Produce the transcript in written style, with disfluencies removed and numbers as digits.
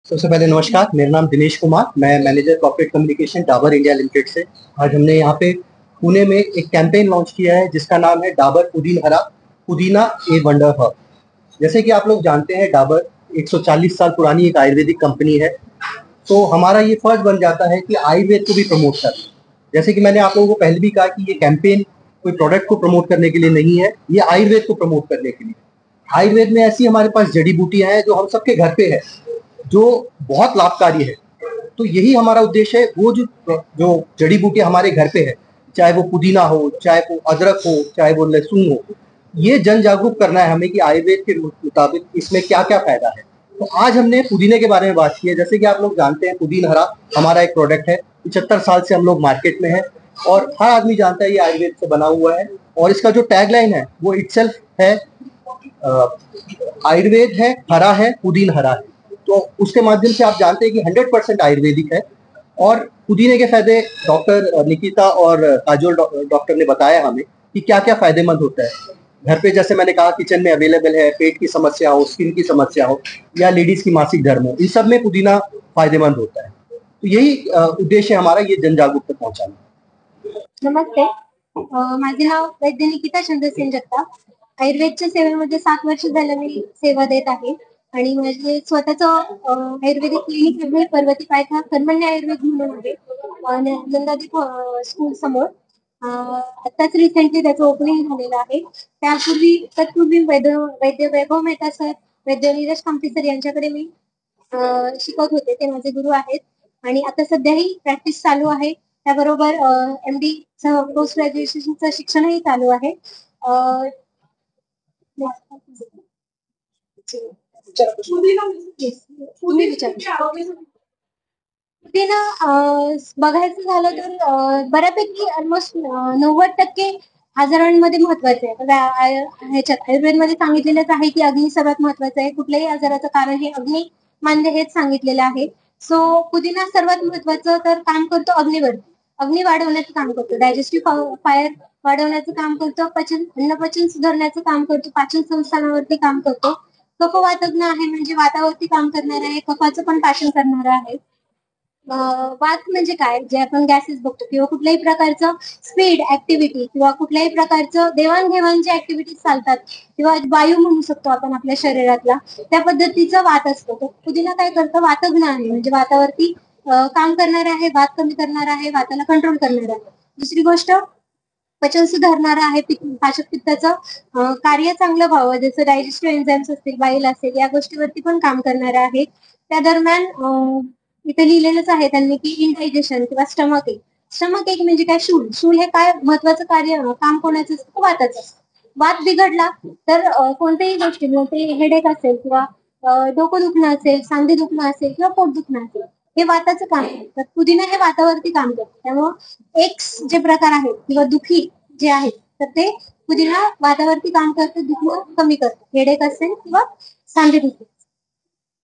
सबसे पहले नमस्कार, मेरा नाम दिनेश कुमार, मैं manager corporate communication Dabur India limited से। आज हमने यहाँ पे पुणे में एक कैंपेन लॉन्च किया है जिसका नाम है डाबर पुदीन हरा, पुदीना ए वंडर हर्ब। जैसे कि आप लोग जानते हैं, डाबर 140 साल पुरानी एक आयुर्वेदिक कंपनी है, तो हमारा ये फर्ज बन जाता है कि आयुर्वेद को भी प्रमोट करें। जैसे कि मैंने आप लोगों को पहले भी कहा कि ये कैंपेन कोई प्रोडक्ट को प्रमोट करने के लिए नहीं है, ये आयुर्वेद को प्रमोट करने के लिए। आयुर्वेद में ऐसी हमारे पास जड़ी बूटियां हैं जो हम सबके घर पे है, जो बहुत लाभकारी है। तो यही हमारा उद्देश्य है, वो जो जो जड़ी बूटियां हमारे घर पे है, चाहे वो पुदीना हो, चाहे वो अदरक हो, चाहे वो लहसुन हो, ये जन जागरूक करना है हमें कि आयुर्वेद के मुताबिक इसमें क्या क्या फायदा है। तो आज हमने पुदीने के बारे में बात की है। जैसे कि आप लोग जानते हैं, पुदीन हरा हमारा एक प्रोडक्ट है, 75 साल से हम लोग मार्केट में है और हर आदमी जानता है ये आयुर्वेद से बना हुआ है। और इसका जो टैगलाइन है वो इटसेल्फ है, आयुर्वेद है, हरा है, पुदीन हरा है। तो उसके माध्यम से आप जानते हैं कि 100% आयुर्वेदिक है। और पुदीने के फायदे डॉक्टर निकिता और काजोल डॉक्टर ने बताया हमें कि क्या क्या फायदेमंद होता है। घर पे जैसे मैंने कहा, किचन में अवेलेबल है, पेट की समस्या हो, स्किन की समस्या हो, या लेडीज की मासिक धर्म हो, इन सब में पुदीना फायदेमंद होता है। तो यही उद्देश्य है हमारा, ये जन जागरूकता पहुंचाना। नमस्ते, माझे नाव वैद्य निकिता चंद्रसेन जगताप. आयुर्वेदच्या सेवेमध्ये 7 वर्ष झालं मी सेवा देत आहे आणि माझे स्वतःचं आयुर्वेदिक क्लिनिक आहे पर्वती पायथा कर्मण्य आयुर्वेद म्हणून आहे आणि नंदादीप स्कूल समोर. आताच रिसेंटली त्याचं ओपनिंग झालेलं आहे. तत्पूर्वी वैद्य वैभव मेहता सर, वैद्य नीरज कामती सर यांच्याकडे मी शिकवत होते. ते माझे गुरु आहेत आणि आता सध्याही प्रॅक्टिस चालू आहे. त्याबरोबर MD पोस्ट ग्रॅज्युएशनचं शिक्षणही चालू आहे. बघायचं झालं तर बऱ्यापैकी ऑलमोस्ट 90% आजारांमध्ये महत्वाचे आहे. ह्याच्यात आयुर्वेदमध्ये सांगितलेलंच आहे की अग्नी सर्वात महत्वाचं आहे. कुठल्याही आजाराचं कारण हे अग्नी मान्य हेच सांगितलेलं आहे. सो पुदिना सर्वात महत्वाचं तर काम करतो अग्नीवर. अग्नी वाढवण्याचं काम करतो, डायजेस्टिव्ह फायर वाढवण्याचं काम करतो, अन्नपचन सुधारण्याचं काम करतो, पाचन संस्थानावरती काम करतो. कफवातज्ञ आहे म्हणजे वातावरती काम करणार आहे, कफाचं पण पाचन करणार आहे. वात म्हणजे काय, जे आपण गॅसेस बघतो किंवा कुठल्याही प्रकारचं स्पीड ऍक्टिव्हिटी किंवा कुठल्याही प्रकारचं देवाणघेवाण जे ऍक्टिव्हिटीज चालतात किंवा वायू म्हणू शकतो आपण आपल्या शरीरातला, त्या पद्धतीचा वात असतो. तो पुदिना काय करतं, वातज्ञ आहे म्हणजे वातावरती काम करणार आहे, वात कमी करणार आहे, वाताला कंट्रोल करणार आहे. दुसरी गोष्ट, पचन सुधारणारा आहे, पाचक पित्ताचं कार्य चांगलं व्हावं, जसं डायजेस्टिव्ह एन्झाईम्स असतील, बाईल असेल, या गोष्टीवरती पण काम करणार आहे. त्या दरम्यान इथे लिहिलेलंच आहे त्यांनी की इनडायजेशन किंवा स्टमक एक. स्टमक एक म्हणजे काय, शूल. शूल हे काय महत्वाचं कार्य काम कोणाचं असतं, वाताचं. वात बिघडला तर कोणत्याही गोष्टी, ते हेडेक असेल किंवा डोकं दुखणं असेल, सांधे दुखणं असेल किंवा पोट दुखणं असेल, हे वाताचं काम आहे. तर पुदिना हे वातावरती काम करतं. त्यामुळं एक्स जे प्रकार आहेत किंवा दुखी जे आहेत, तर ते पुदिना वातावरती काम करतं, दुखणं कमी करतं, हेडेक असेल किंवा सांधे दुखी.